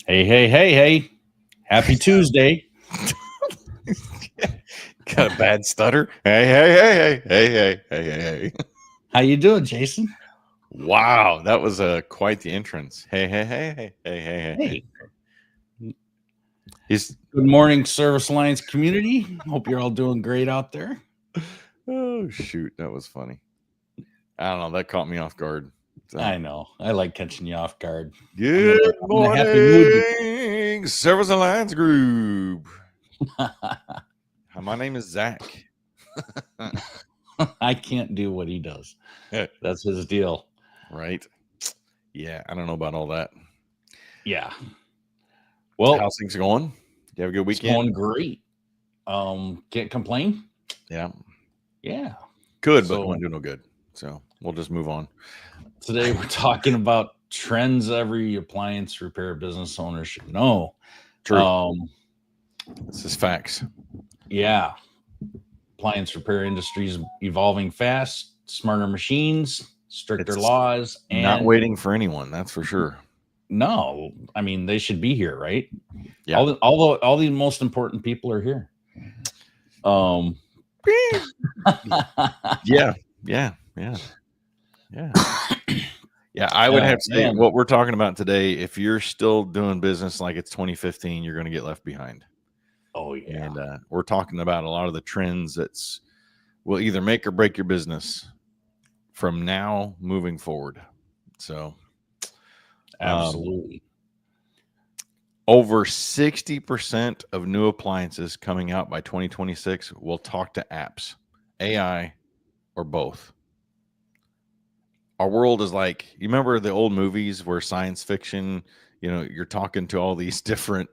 Hey, hey, hey, hey. Happy Tuesday. Got a bad stutter. Hey. How you doing, Jason? Wow, that was quite the entrance. Hey. Hey, He's good morning, Service Alliance community. Hope you're all doing great out there. oh shoot, that was funny. I don't know, that caught me off guard. So. I know. I like catching you off guard. Good I'm in a happy mood. morning, Service Alliance Group. My name is Zach. I can't do what he does. That's his deal. Right? Yeah, I don't know about all that. Yeah. Well, how's things going? You have a good weekend? It's going great. Can't complain. Yeah. Yeah. Good, but won't do no good. So we'll just move on. Today we're talking about trends every appliance repair business owner should know. True. This is facts. Yeah. Appliance repair industry is evolving fast, smarter machines, stricter laws, and not waiting for anyone, that's for sure. No, I mean they should be here, right? Yeah. All the most important people are here. Yeah. I would have to say what we're talking about today, if you're still doing business like it's 2015, you're going to get left behind. Oh yeah. And we're talking about a lot of the trends that's will either make or break your business from now moving forward. So absolutely. Over 60% of new appliances coming out by 2026 will talk to apps, AI, or both. Our world is like, you remember the old movies where science fiction, you're talking to all these different,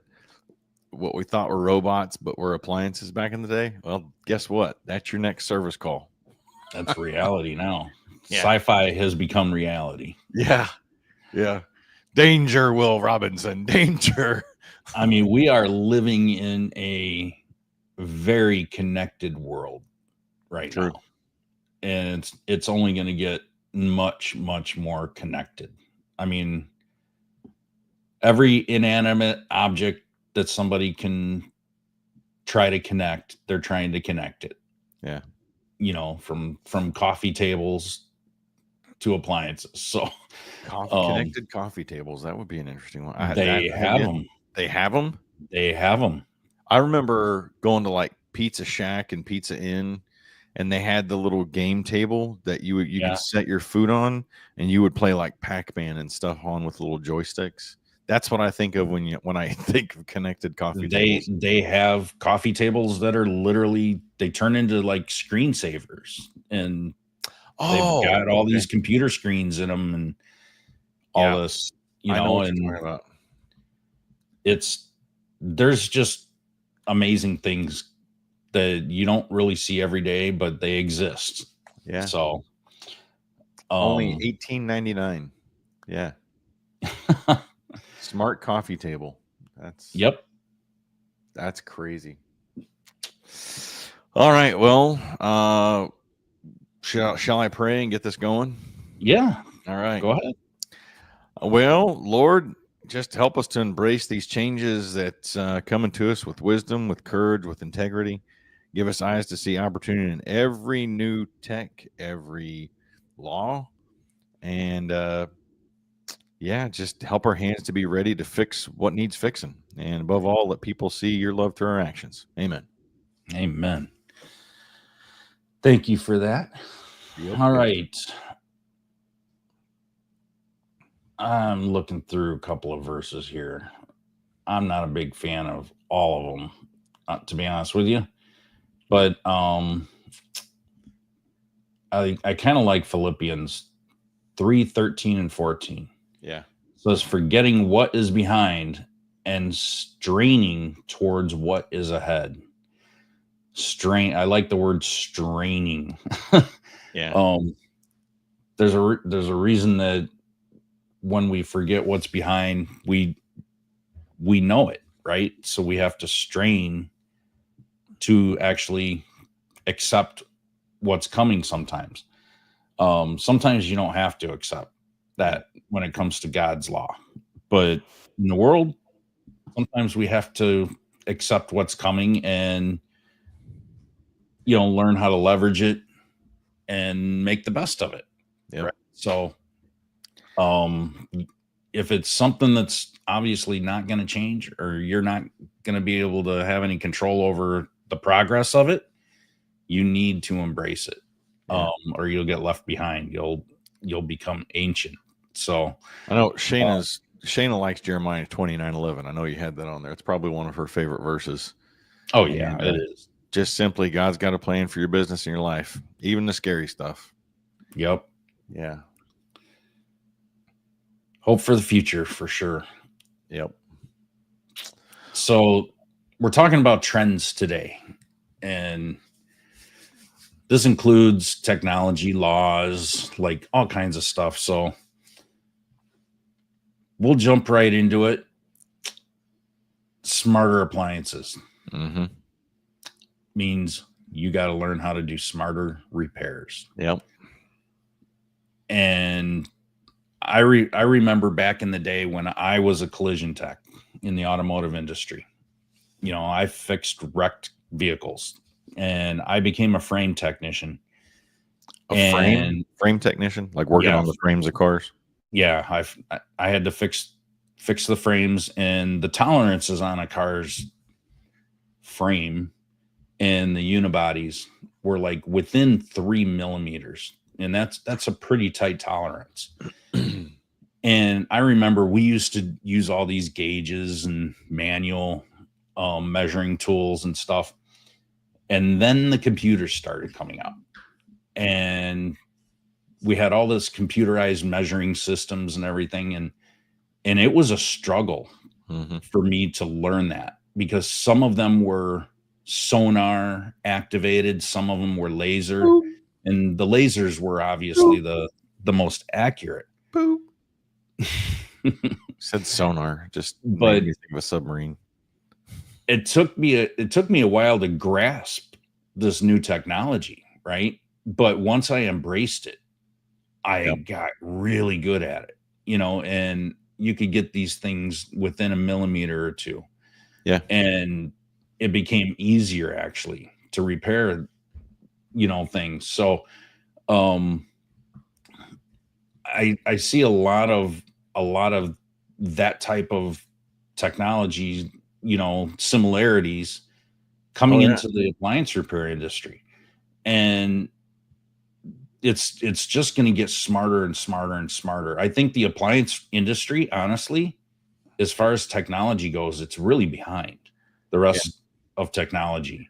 what we thought were robots, but were appliances back in the day? Well, guess what? That's your next service call. That's reality now. Yeah. Sci-fi has become reality. Yeah. Danger, Will Robinson, danger. I mean, we are living in a very connected world right now. And it's only going to get much, much more connected. I mean, every inanimate object that somebody can try to connect, they're trying to connect it. Yeah. From coffee tables to appliances. So connected coffee tables, that would be an interesting one. They have them. They have them? They have them. I remember going to like Pizza Shack and Pizza Inn, and they had the little game table that you could set your food on, and you would play like Pac-Man and stuff on with little joysticks. That's what I think of when I think of connected coffee tables. They have coffee tables that are literally, they turn into like screensavers, and they've got all these computer screens in them and all this, and there's just amazing things that you don't really see every day, but they exist. Yeah. So only $18.99. Yeah. Smart coffee table. That's crazy. All right. Well, shall I pray and get this going? Yeah. All right. Go ahead. Well, Lord, just help us to embrace these changes that's coming to us with wisdom, with courage, with integrity. Give us eyes to see opportunity in every new tech, every law, and just help our hands to be ready to fix what needs fixing. And above all, let people see your love through our actions. Amen. Amen. Thank you for that. Yep. All right. I'm looking through a couple of verses here. I'm not a big fan of all of them, to be honest with you. But I kind of like Philippians 3:13 and 14. Yeah. So it's forgetting what is behind and straining towards what is ahead. I like the word straining. Yeah. There's a reason that when we forget what's behind, we know it, right? So we have to strain to actually accept what's coming sometimes. Sometimes you don't have to accept that when it comes to God's law. But in the world, sometimes we have to accept what's coming and, learn how to leverage it and make the best of it. Yep. Right. So, um, if it's something that's obviously not going to change, or you're not going to be able to have any control over the progress of it, you need to embrace it. Yeah. Or you'll get left behind. You'll become ancient. So I know Shayna likes Jeremiah 29:11. I know you had that on there. It's probably one of her favorite verses. oh yeah, And, it is. Just simply, God's got a plan for your business and your life, even the scary stuff. Yep. Yeah. Hope for the future for sure. Yep. So we're talking about trends today, and this includes technology, laws, like all kinds of stuff. So we'll jump right into it. Smarter appliances means you got to learn how to do smarter repairs. Yep. And I remember back in the day when I was a collision tech in the automotive industry. I fixed wrecked vehicles, and I became a frame technician. Frame technician, like working on the frames of cars. Yeah, I had to fix the frames and the tolerances on a car's frame, and the unibodies were like within 3 millimeters, and that's a pretty tight tolerance. And I remember we used to use all these gauges and manual measuring tools and stuff, and then the computers started coming out, and we had all this computerized measuring systems and everything, and it was a struggle for me to learn that, because some of them were sonar activated, some of them were laser, and the lasers were obviously the most accurate. Said sonar, just but made me think of a submarine. It took me a while to grasp this new technology, right? But once I embraced it, I got really good at it, and you could get these things within a millimeter or two. Yeah. And it became easier actually to repair, things. So, I see a lot of that type of technology, similarities coming into the appliance repair industry. And it's just going to get smarter and smarter and smarter. I think the appliance industry, honestly, as far as technology goes, it's really behind the rest of technology.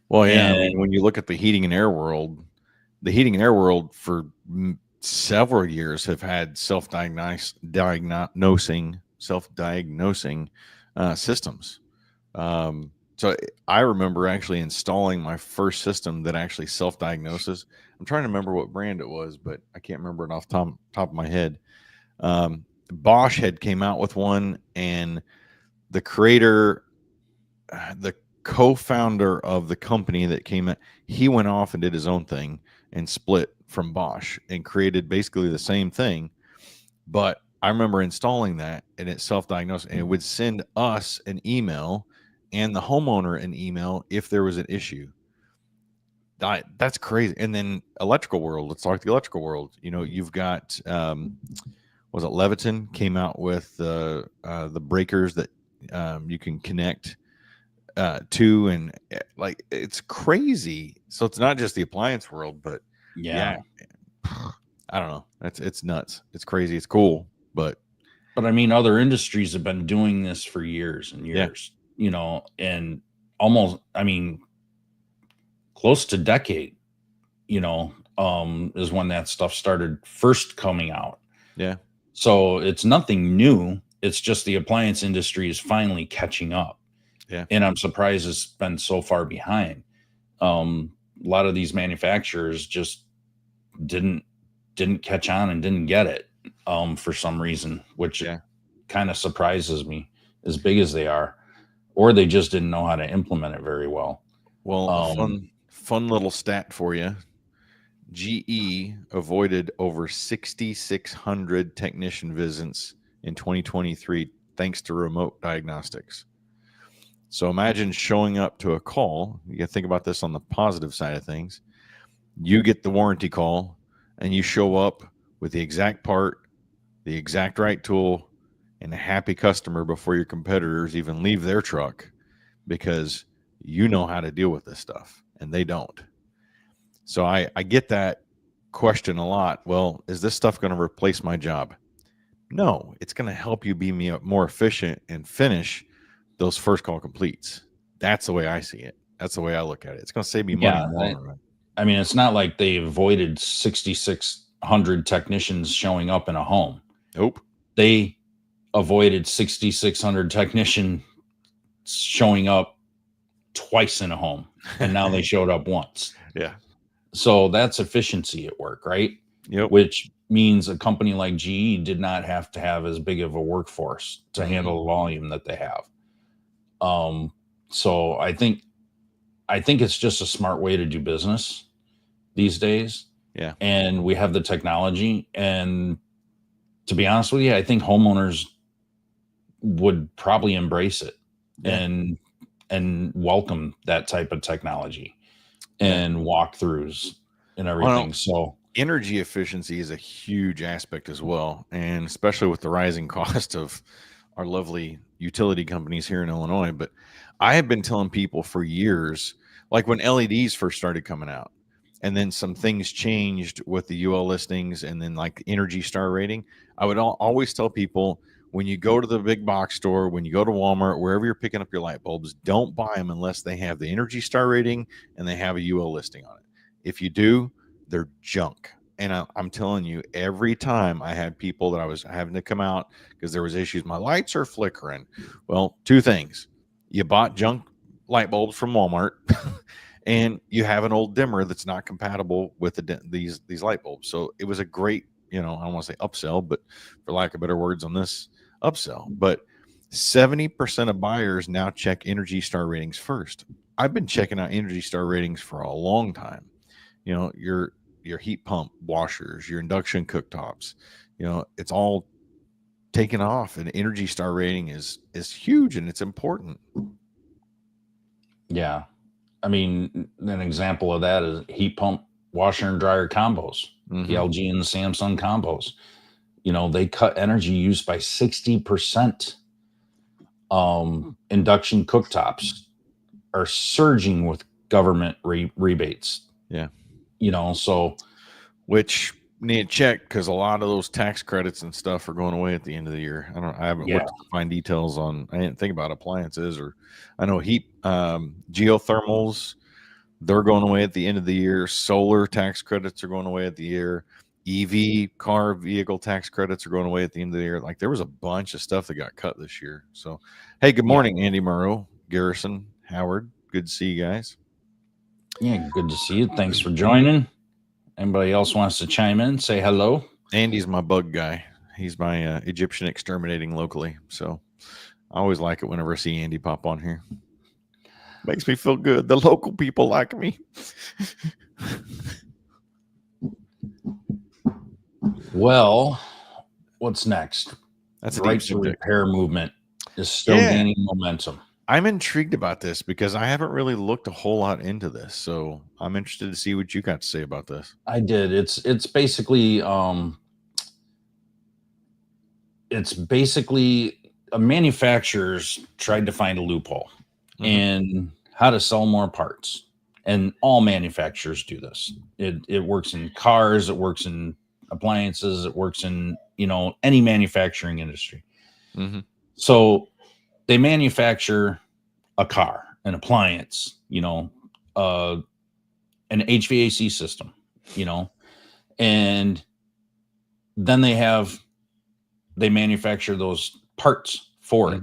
Well, yeah, I mean, when you look at the heating and air world for several years have had self-diagnosing systems. So I remember actually installing my first system that actually self-diagnoses. I'm trying to remember what brand it was, but I can't remember it off the top of my head. Bosch had came out with one, and the creator, the co-founder of the company that came out, he went off and did his own thing and split from Bosch and created basically the same thing. But I remember installing that, and it self-diagnosed, and it would send us an email and the homeowner an email if there was an issue. That's crazy. And then electrical world, let's talk the electrical world. You've got was it Leviton came out with the breakers that you can connect to, and like it's crazy. So it's not just the appliance world, but yeah I don't know. It's nuts. It's crazy. It's cool, but I mean, other industries have been doing this for years and years, and almost, I mean, close to decade, is when that stuff started first coming out. Yeah. So it's nothing new. It's just the appliance industry is finally catching up. Yeah. And I'm surprised it's been so far behind. A lot of these manufacturers just didn't catch on and didn't get it for some reason, which kind of surprises me, as big as they are, or they just didn't know how to implement it very well. Well, a fun little stat for you. GE avoided over 6,600 technician visits in 2023 thanks to remote diagnostics. So imagine showing up to a call. You think about this on the positive side of things. You get the warranty call and you show up with the exact part, the exact right tool, and a happy customer before your competitors even leave their truck, because you know how to deal with this stuff and they don't. So I get that question a lot. Well, is this stuff going to replace my job? No, it's going to help you be more efficient and finish those first call completes. That's the way I see it. That's the way I look at it. It's going to save me money in the long run. I mean, it's not like they avoided 6,600 technicians showing up in a home. Nope. They avoided 6,600 technicians showing up twice in a home, and now they showed up once. Yeah. So that's efficiency at work, right? Yep. Which means a company like GE did not have to have as big of a workforce to handle the volume that they have. So I think it's just a smart way to do business these days. Yeah. And we have the technology. And to be honest with you, I think homeowners would probably embrace it and welcome that type of technology and walkthroughs and everything. So energy efficiency is a huge aspect as well. And especially with the rising cost of our lovely utility companies here in Illinois. But I have been telling people for years, like when LEDs first started coming out, and then some things changed with the UL listings and then like Energy Star rating, I would always tell people, when you go to the big box store, when you go to Walmart, wherever you're picking up your light bulbs, don't buy them unless they have the Energy Star rating and they have a UL listing on it. If you do, they're junk. And I'm telling you, every time I had people that I was having to come out because there was issues, my lights are flickering. Well, two things. You bought junk light bulbs from Walmart and you have an old dimmer that's not compatible with these light bulbs. So it was a great, I don't want to say upsell, but for lack of better words on this, upsell. But 70% of buyers now check Energy Star ratings first. I've been checking out Energy Star ratings for a long time. Your heat pump washers, your induction cooktops, it's all taken off, and Energy Star rating is huge and it's important. Yeah. I mean, an example of that is heat pump washer and dryer combos, the LG and the Samsung combos. They cut energy use by 60%. Induction cooktops are surging with government rebates. Yeah. So which need to check, because a lot of those tax credits and stuff are going away at the end of the year. I haven't looked to find details on. I didn't think about appliances, or I know geothermals, they're going away at the end of the year. Solar tax credits are going away at the year. EV car vehicle tax credits are going away at the end of the year. Like, there was a bunch of stuff that got cut this year. So, hey, good morning, Andy Morrow, Garrison, Howard. Good to see you guys. Yeah, good to see you. Thanks for joining. Anybody else wants to chime in, say hello? Andy's my bug guy. He's my Egyptian exterminating locally. So I always like it whenever I see Andy pop on here. Makes me feel good. The local people like me. Well, what's next? That's a right to repair movement is still gaining momentum. I'm intrigued about this because I haven't really looked a whole lot into this. So I'm interested to see what you got to say about this. I did. It's basically manufacturers tried to find a loophole in how to sell more parts. And all manufacturers do this. It works in cars, it works in appliances, it works in, any manufacturing industry. So they manufacture a car, an appliance, an HVAC system, and then they manufacture those parts for it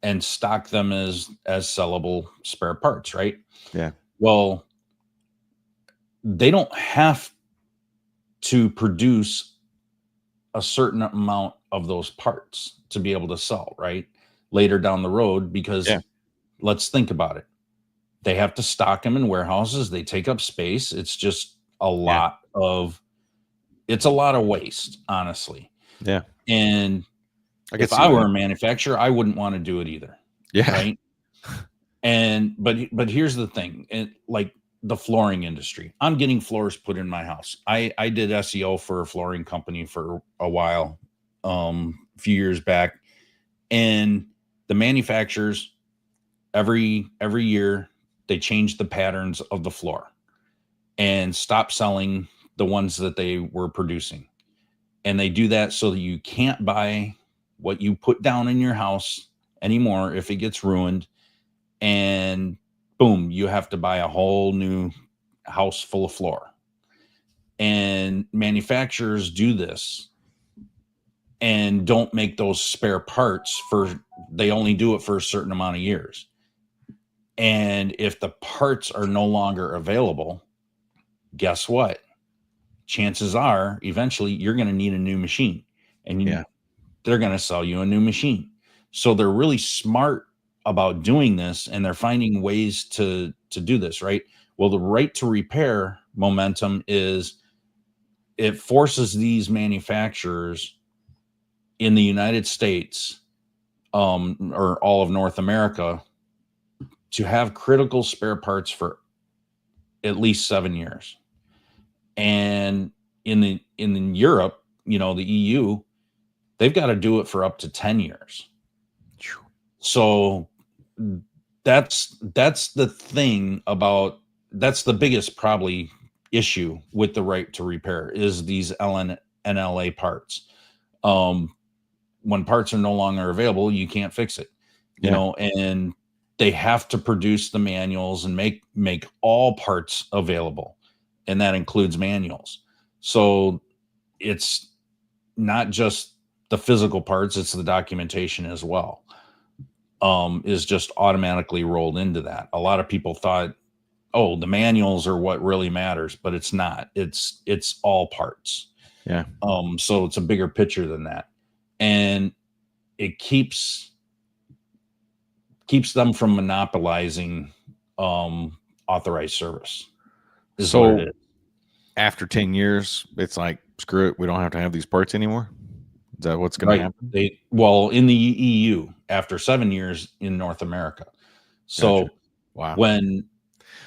and stock them as sellable spare parts, right? Yeah. Well, they don't have to produce a certain amount of those parts to be able to sell, right? Later down the road, because let's think about it. They have to stock them in warehouses. They take up space. It's just a lot of waste, honestly. Yeah. And If I were a manufacturer, I wouldn't want to do it either. Yeah. Right. And but here's the thing, like the flooring industry, I'm getting floors put in my house. I did SEO for a flooring company for a while, a few years back, and the manufacturers every year they change the patterns of the floor and stop selling the ones that they were producing, and they do that so that you can't buy what you put down in your house anymore if it gets ruined, and boom, you have to buy a whole new house full of floor. And manufacturers do this and don't make those spare parts they only do it for a certain amount of years. And if the parts are no longer available, guess what? Chances are eventually you're going to need a new machine, and they're going to sell you a new machine. So they're really smart about doing this, and they're finding ways to do this, right? Well, the right to repair momentum is it forces these manufacturers in the United States, or all of North America, to have critical spare parts for at least 7 years. And in Europe, the EU, they've got to do it for up to 10 years. So that's the thing about, that's the biggest probably issue with the right to repair is these NLA parts. When parts are no longer available, you can't fix it, and they have to produce the manuals and make all parts available. And that includes manuals. So it's not just the physical parts, it's the documentation as well, is just automatically rolled into that. A lot of people thought, oh, the manuals are what really matters, but it's not. It's all parts. Yeah. So it's a bigger picture than that. And it keeps them from monopolizing authorized service. So after 10 years, it's like, screw it, we don't have to have these parts anymore? Is that what's going to happen? In the EU, after 7 years in North America. So gotcha. Wow. When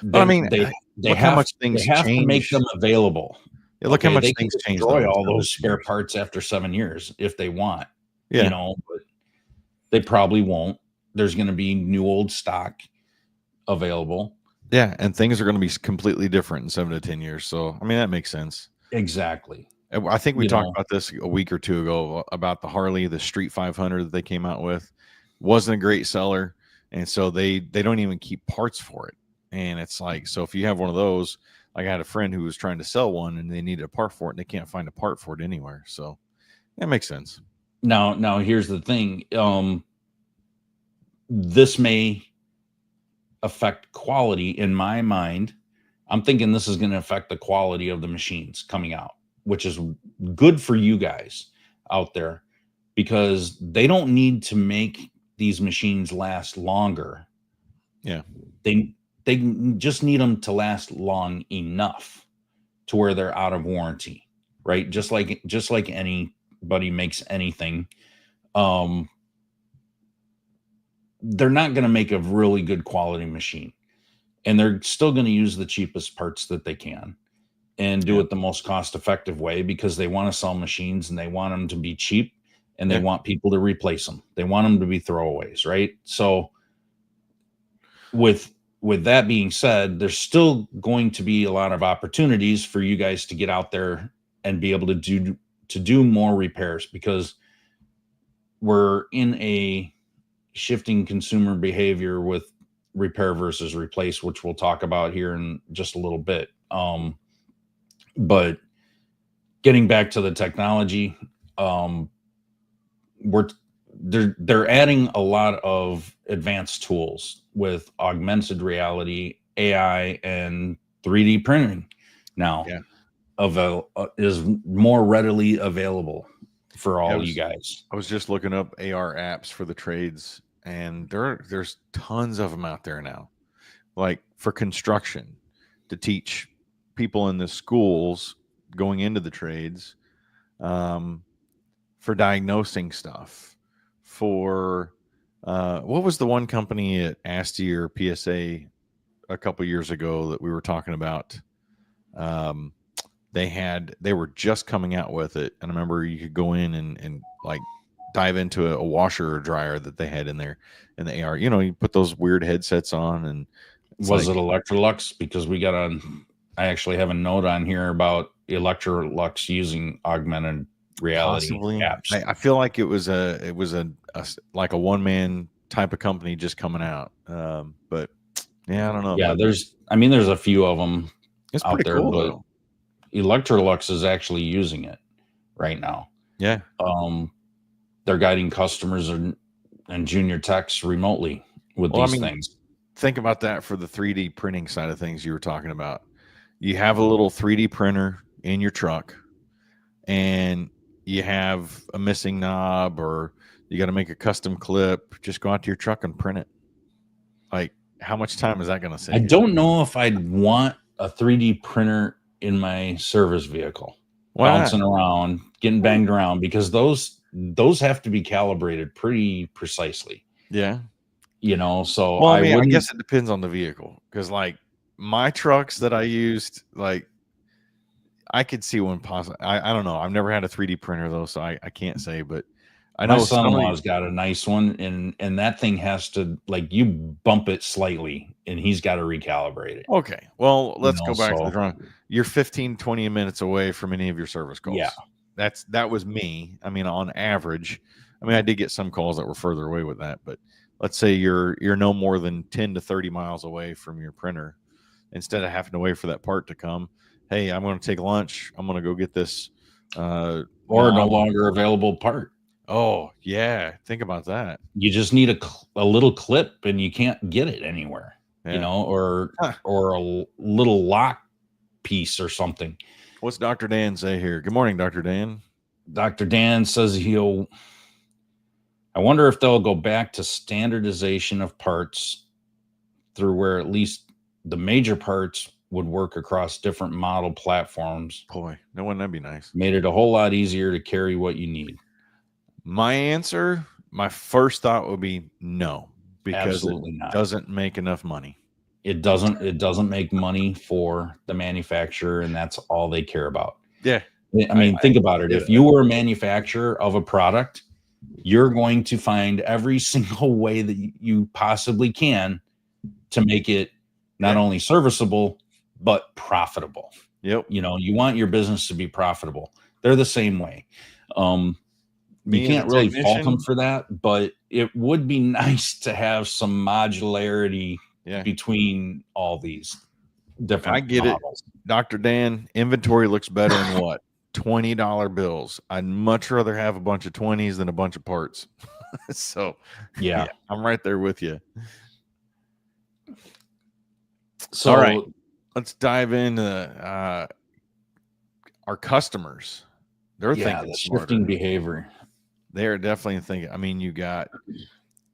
they have, how much things they have change. To make them available. Yeah, look how much things change. Destroy all those spare parts after 7 years if they want. Yeah. But they probably won't. There's going to be new old stock available. Yeah, and things are going to be completely different in 7 to 10 years. So, I mean, that makes sense. Exactly. I think we talked about this a week or two ago about the Harley, the Street 500 that they came out with. Wasn't a great seller, and so they don't even keep parts for it. And it's like, so if you have one of those, like I had a friend who was trying to sell one, and they needed a part for it, and they can't find a part for it anywhere. So that makes sense. Now here's the thing. This may affect quality in my mind. I'm thinking this is going to affect the quality of the machines coming out, which is good for you guys out there, because they don't need to make these machines last longer. Yeah. They just need them to last long enough to where they're out of warranty, right? Just like anybody makes anything. They're not going to make a really good quality machine, and they're still going to use the cheapest parts that they can and do it the most cost effective way, because they want to sell machines and they want them to be cheap, and they want people to replace them. They want them to be throwaways, right? So with that being said, there's still going to be a lot of opportunities for you guys to get out there and be able to do more repairs, because we're in a shifting consumer behavior with repair versus replace, which we'll talk about here in just a little bit. But getting back to the technology, they're adding a lot of advanced tools with augmented reality, AI, and 3D printing now. Is more readily available for all you guys. I was just looking up AR apps for the trades, and there's tons of them out there now, like for construction, to teach people in the schools going into the trades, for diagnosing stuff, for what was the one company at ASTI or PSA a couple years ago that we were talking about? They were just coming out with it, and I remember you could go in and like dive into a washer or dryer that they had in there in the AR. You put those weird headsets on, and was it Electrolux? Because I actually have a note on here about Electrolux using augmented reality apps. I feel like it was like a one-man type of company just coming out. But yeah, I don't know. Yeah, there's a few of them It's out pretty there, cool but though. Electrolux is actually using it right now. Yeah. They're guiding customers and junior techs remotely with these things. Think about that for the 3D printing side of things you were talking about. You have a little 3D printer in your truck, and you have a missing knob, or you got to make a custom clip. Just go out to your truck and print it. Like, how much time is that going to save? I don't know if I'd want a 3D printer in my service vehicle. Why bouncing around, getting banged around, because those have to be calibrated pretty precisely. Yeah. So well, I guess it depends on the vehicle, because like my trucks that I used, like I could see one possible. I don't know. I've never had a 3D printer though, so I can't say, but I know my son-in-law's got a nice one, and that thing has to, like, you bump it slightly and he's got to recalibrate it. Okay. Well, let's go back to the drawing. You're 15-20 minutes away from any of your service calls. Yeah. That was me. I mean, on average, I did get some calls that were further away with that, but let's say you're no more than 10 to 30 miles away from your printer. Instead of having to wait for that part to come, hey, I'm going to take lunch. I'm going to go get this. Or no longer available part. Oh, yeah. Think about that. You just need a little clip and you can't get it anywhere, or a little lock piece or something. What's Dr. Dan say here? Good morning, Dr. Dan. Dr. Dan says I wonder if they'll go back to standardization of parts through where at least the major parts would work across different model platforms. Boy, no, wouldn't that be nice? Made it a whole lot easier to carry what you need. My answer, my first thought would be no, because absolutely not. Doesn't make enough money. It doesn't make money for the manufacturer, and that's all they care about. Yeah. Think about it. If you were a manufacturer of a product, you're going to find every single way that you possibly can to make it not only serviceable, but profitable. Yep. You want your business to be profitable. They're the same way. You can't really fault them for that, but it would be nice to have some modularity between all these different I get models. It. Dr. Dan, inventory looks better in what? $20 bills. I'd much rather have a bunch of 20s than a bunch of parts. So, yeah, I'm right there with you. So, all right, let's dive into our customers. They're thinking the shifting behavior. They're definitely thinking. You got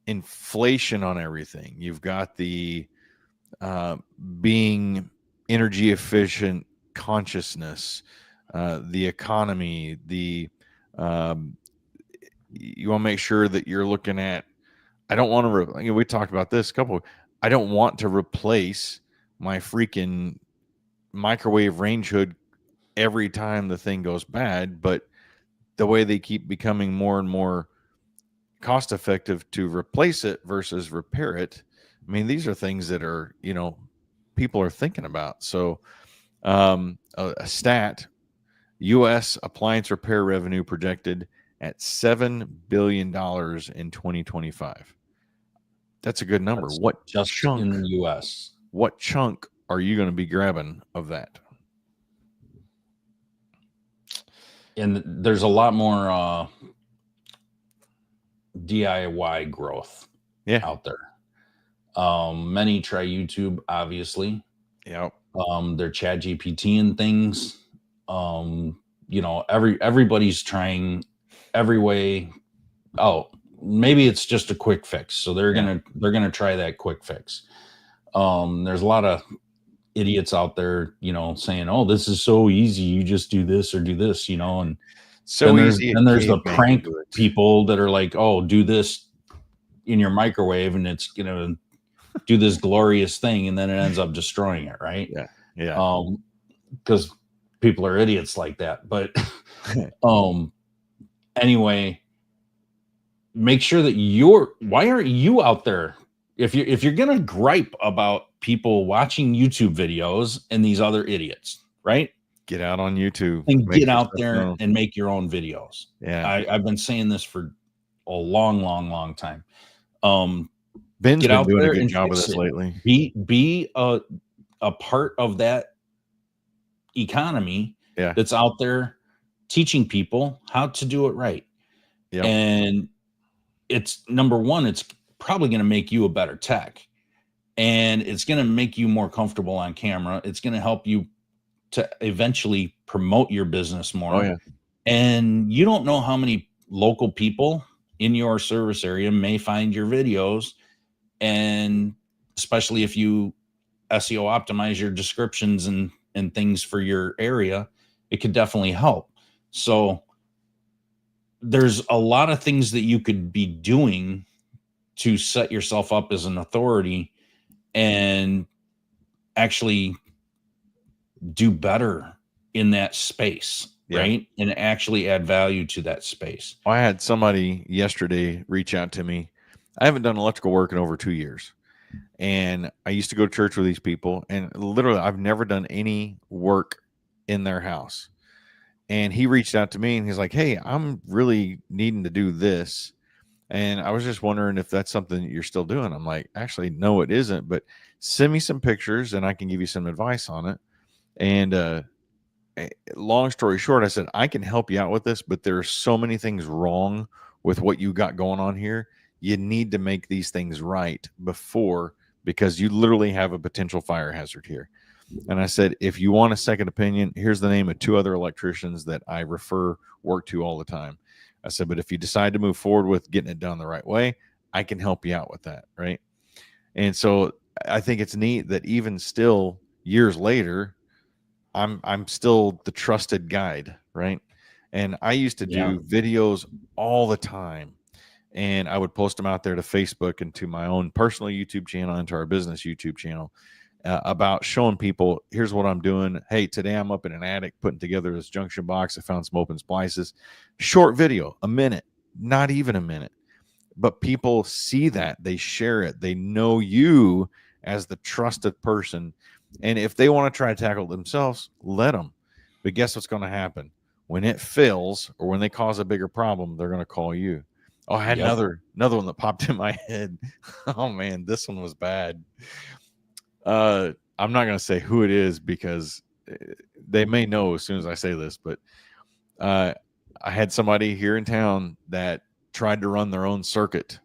inflation on everything. You've got the being energy efficient consciousness, the economy, you want to make sure that you're looking at, I don't want to, we talked about this I don't want to replace my freaking microwave range hood every time the thing goes bad, but the way they keep becoming more and more cost effective to replace it versus repair it. These are things that are, people are thinking about. So a stat, U.S. appliance repair revenue projected at $7 billion in 2025. That's a good number. That's what just chunk in the U.S.? What chunk are you going to be grabbing of that? And there's a lot more DIY growth out there. Many try YouTube, obviously. Yep. They're ChatGPT and things. Everybody's trying every way. Oh, maybe it's just a quick fix. So they're gonna try that quick fix. There's a lot of idiots out there, saying, "Oh, this is so easy. You just do this or do this," and So easy. Then there's the caveman can prank do it. people that are like, oh, do this in your microwave and it's gonna do this glorious thing, and then it ends up destroying it, right? Yeah. Yeah. Because people are idiots like that. But anyway, make sure that why aren't you out there? If you're gonna gripe about people watching YouTube videos and these other idiots, right? Get out on YouTube And make get out yourself there known. and make your own videos. Yeah. I've been saying this for a long time. Ben's Get been out doing a there good and job of fix this it. lately. Be a part of that economy Yeah. that's out there teaching people how to do it right. Yep. And it's number one, it's probably going to make you a better tech, and it's going to make you more comfortable on camera. It's going to help you to eventually promote your business more. Oh yeah. And you don't know how many local people in your service area may find your videos, and especially if you SEO optimize your descriptions and things for your area, it could definitely help. So there's a lot of things that you could be doing to set yourself up as an authority and actually do better in that space, Yeah. right? And actually add value to that space. I had somebody yesterday reach out to me. I haven't done electrical work in over 2 years. And I used to go to church with these people, and literally I've never done any work in their house. And he reached out to me and he's like, hey, I'm really needing to do this. And I was just wondering if that's something that you're still doing. I'm like, actually, no, it isn't. But send me some pictures and I can give you some advice on it. And long story short, I said, I can help you out with this, but there are so many things wrong with what you got going on here. You need to make these things right before, because you literally have a potential fire hazard here. And I said, if you want a second opinion, here's the name of 2 other electricians that I refer work to all the time. I said, but if you decide to move forward with getting it done the right way, I can help you out with that. Right. And so I think it's neat that even still years later, I'm still the trusted guide. Right. And I used to do videos all the time, and I would post them out there to Facebook and to my own personal YouTube channel and to our business YouTube channel. About showing people, here's what I'm doing. Hey, today I'm up in an attic putting together this junction box. I found some open splices. Short video, a minute, not even a minute. But people see that, they share it, they know you as the trusted person. And if they want to try to tackle it themselves, let them. But guess what's going to happen? When it fails or when they cause a bigger problem, they're going to call you. Oh, I had another one that popped in my head. Oh man, this one was bad. I'm not going to say who it is because they may know as soon as I say this, but I had somebody here in town that tried to run their own circuit.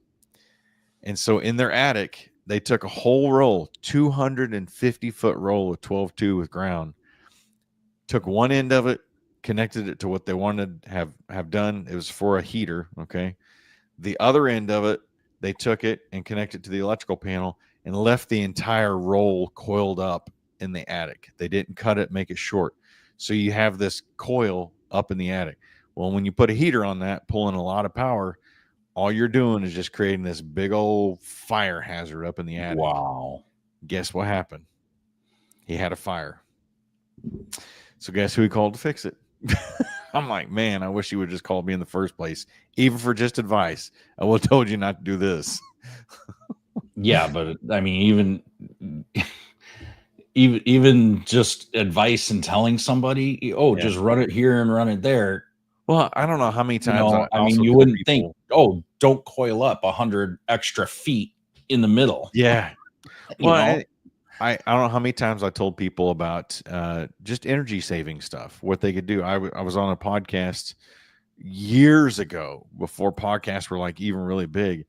And so in their attic, they took a whole roll, 250-foot roll of 12-2 with ground, took one end of it, connected it to what they wanted to have done. It was for a heater. Okay. The other end of it, they took it and connected it to the electrical panel and left the entire roll coiled up in the attic. They didn't cut it, make it short. So you have this coil up in the attic. Well, when you put a heater on that, pulling a lot of power, all you're doing is just creating this big old fire hazard up in the attic. Wow. Guess what happened? He had a fire. So guess who he called to fix it? I'm like, man, I wish you would just call me in the first place, even for just advice. I would have told you not to do this. Yeah, but I mean, even just advice and telling somebody, just run it here and run it there. Well, I don't know how many times I mean, you wouldn't think, don't coil up 100 extra feet in the middle. Yeah. Well, I don't know how many times I told people about just energy saving stuff, what they could do. I was on a podcast years ago before podcasts were like even really big.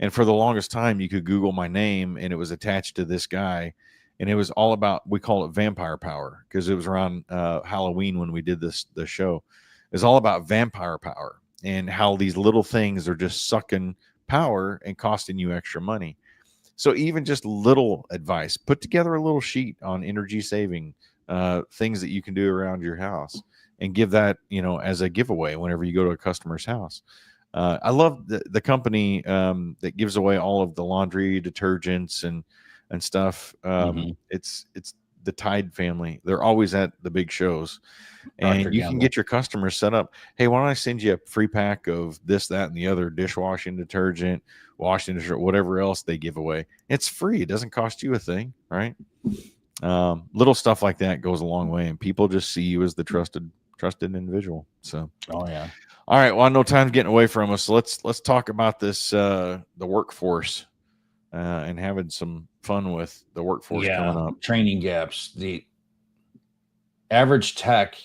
And for the longest time, you could Google my name and it was attached to this guy. And it was all about, we call it vampire power because it was around Halloween when we did the show. It's all about vampire power and how these little things are just sucking power and costing you extra money. So even just little advice, put together a little sheet on energy saving things that you can do around your house. and give that, as a giveaway whenever you go to a customer's house. I love the company that gives away all of the laundry detergents and stuff. It's the Tide family. They're always at the big shows, Procter and you can Gamble. get your customers set up. Hey, why don't I send you a free pack of this, that, and the other dishwashing detergent, washing detergent, whatever else they give away? It's free. It doesn't cost you a thing, right? Little stuff like that goes a long way, and people just see you as the trusted individual. So, Oh yeah. all right. Well, I know time's getting away from us. So let's talk about this the workforce and having some fun with the workforce coming up. Training gaps. The average tech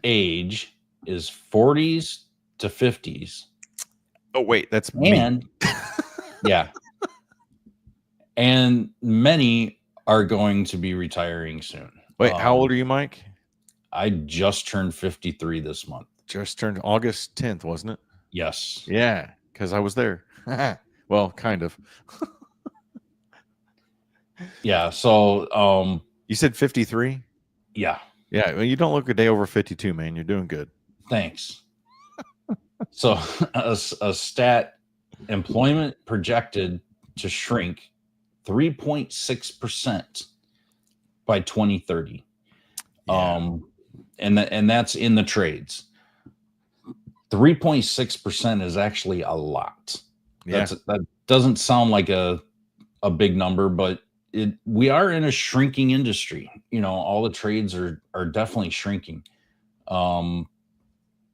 age is 40s to 50s. Oh wait, that's me. Yeah. And many are going to be retiring soon. Wait, how old are you, Mike? I just turned 53 this month. Just turned August 10th, wasn't it? Yes. Yeah, because I was there. Well, kind of. Yeah. So you said 53? Yeah. Yeah. Well, you don't look a day over 52, man. You're doing good. Thanks. So a stat, employment projected to shrink 3.6% by 2030. Yeah. And that's in the trades. 3.6% is actually a lot. Yeah. That doesn't sound like a big number, but we are in a shrinking industry. All the trades are definitely shrinking.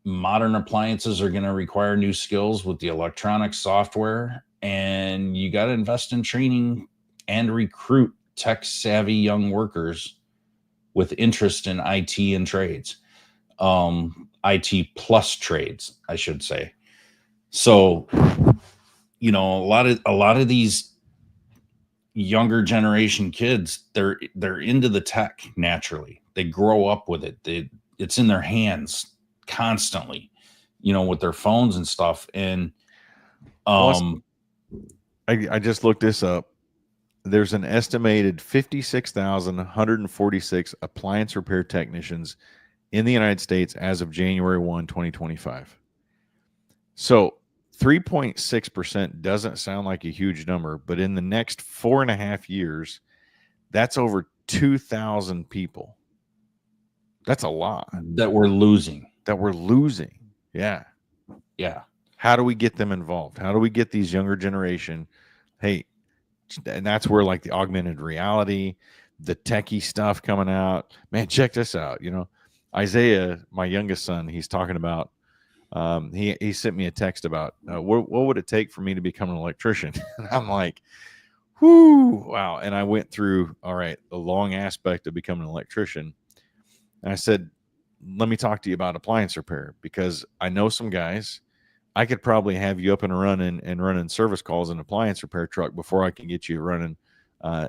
Modern appliances are going to require new skills with the electronic software, and you got to invest in training and recruit tech savvy young workers with interest in IT and trades. IT plus trades, I should say. So, a lot of these younger generation kids, they're into the tech naturally. They grow up with it. It's in their hands constantly, with their phones and stuff. And I just looked this up. There's an estimated 56,146 appliance repair technicians in the United States as of January 1, 2025. So 3.6% doesn't sound like a huge number, but in the next 4.5 years, that's over 2,000 people. That's a lot. That we're losing. Yeah. Yeah. How do we get them involved? How do we get these younger generation? Hey, and that's where like the augmented reality, the techie stuff coming out. Man, check this out. Isaiah, my youngest son, he's talking about, he sent me a text about what would it take for me to become an electrician? And I'm like, whoo, wow. And I went through, all right, the long aspect of becoming an electrician. And I said, let me talk to you about appliance repair, because I know some guys. I could probably have you up and running service calls in an appliance repair truck before I can get you running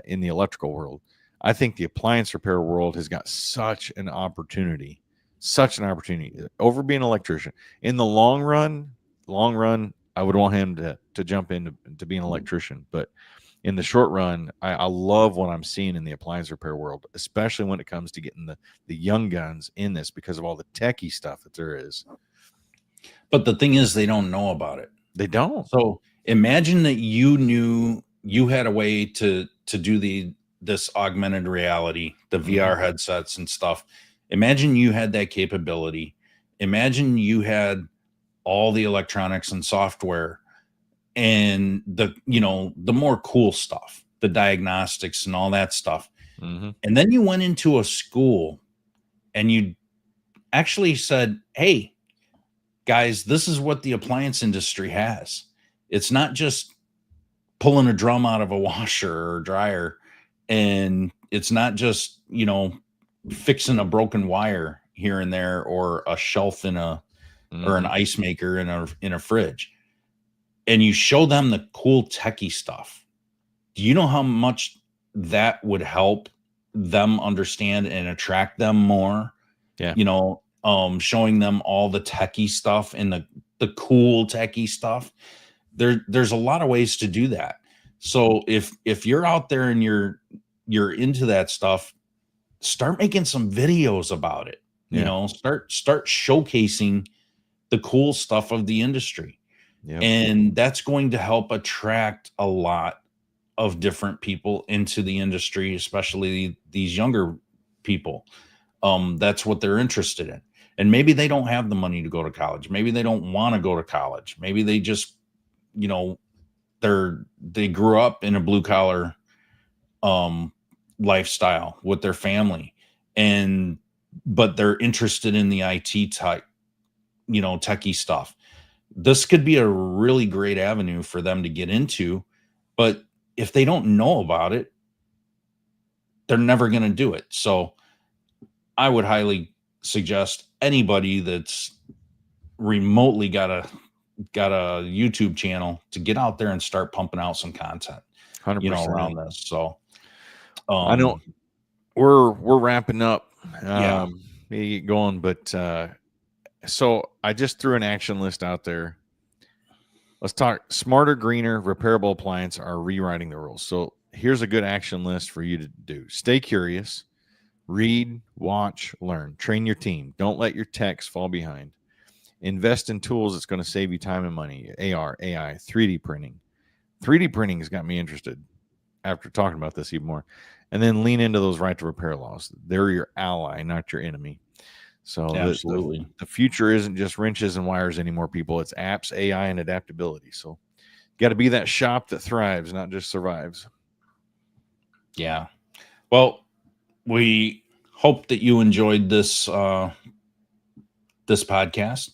in the electrical world. I think the appliance repair world has got such an opportunity over being an electrician. In the long run, I would want him to jump into being an electrician. But in the short run, I love what I'm seeing in the appliance repair world, especially when it comes to getting the young guns in this because of all the techie stuff that there is. But the thing is, they don't know about it. They don't. So imagine that you knew you had a way to do this augmented reality, the VR headsets and stuff. Imagine you had that capability. Imagine you had all the electronics and software and the more cool stuff, the diagnostics and all that stuff. Mm-hmm. And then you went into a school and you actually said, hey, guys, this is what the appliance industry has. It's not just pulling a drum out of a washer or dryer, and it's not just, fixing a broken wire here and there, or a shelf in or an ice maker in a fridge. And you show them the cool techie stuff. Do you know how much that would help them understand and attract them more? Yeah. Showing them all the techie stuff and the cool techie stuff. There's a lot of ways to do that. So if you're out there and you're into that stuff, start making some videos about it. Start showcasing the cool stuff of the industry. Yep. And that's going to help attract a lot of different people into the industry, especially these younger people. That's what they're interested in. And maybe they don't have the money to go to college. Maybe they don't want to go to college. Maybe they just, they grew up in a blue collar lifestyle with their family, but they're interested in the IT type, techie stuff. This could be a really great avenue for them to get into, but if they don't know about it, they're never going to do it. So I would highly suggest anybody that's remotely got a YouTube channel to get out there and start pumping out some content, 100%. Around this. So I know we're wrapping up. Yeah. Maybe get going, but so I just threw an action list out there. Let's talk smarter, greener, repairable appliance are rewriting the rules. So here's a good action list for you to do. Stay curious, read, watch, learn, train your team. Don't let your techs fall behind. Invest in tools that's going to save you time and money. AR, AI, 3D printing. 3D printing has got me interested after talking about this even more. And then lean into those right to repair laws. They're your ally, not your enemy. So absolutely, the future isn't just wrenches and wires anymore, people. It's apps, AI, and adaptability. So you got to be that shop that thrives, not just survives. Yeah. Well, we hope that you enjoyed this this podcast.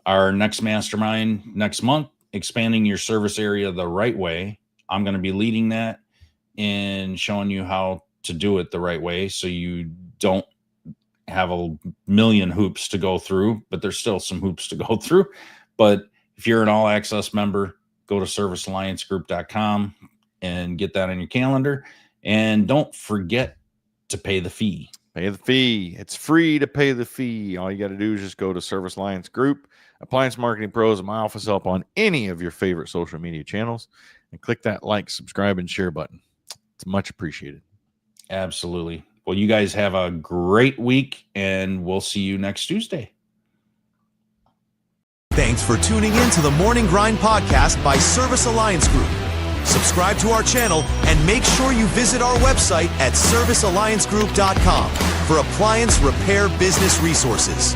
Our next mastermind next month, expanding your service area the right way. I'm going to be leading that and showing you how to do it the right way, so you don't have a million hoops to go through, but there's still some hoops to go through. But if you're an all access member, go to servicealliancegroup.com and get that on your calendar. And don't forget to pay the fee. Pay the fee. It's free to pay the fee. All you got to do is just go to Service Alliance Group, Appliance Marketing Pros, and my office help on any of your favorite social media channels, and click that like, subscribe, and share button. It's much appreciated. Absolutely. Well, you guys have a great week, and we'll see you next Tuesday. Thanks for tuning in to the Morning Grind podcast by Service Alliance Group. Subscribe to our channel and make sure you visit our website at servicealliancegroup.com for appliance repair business resources.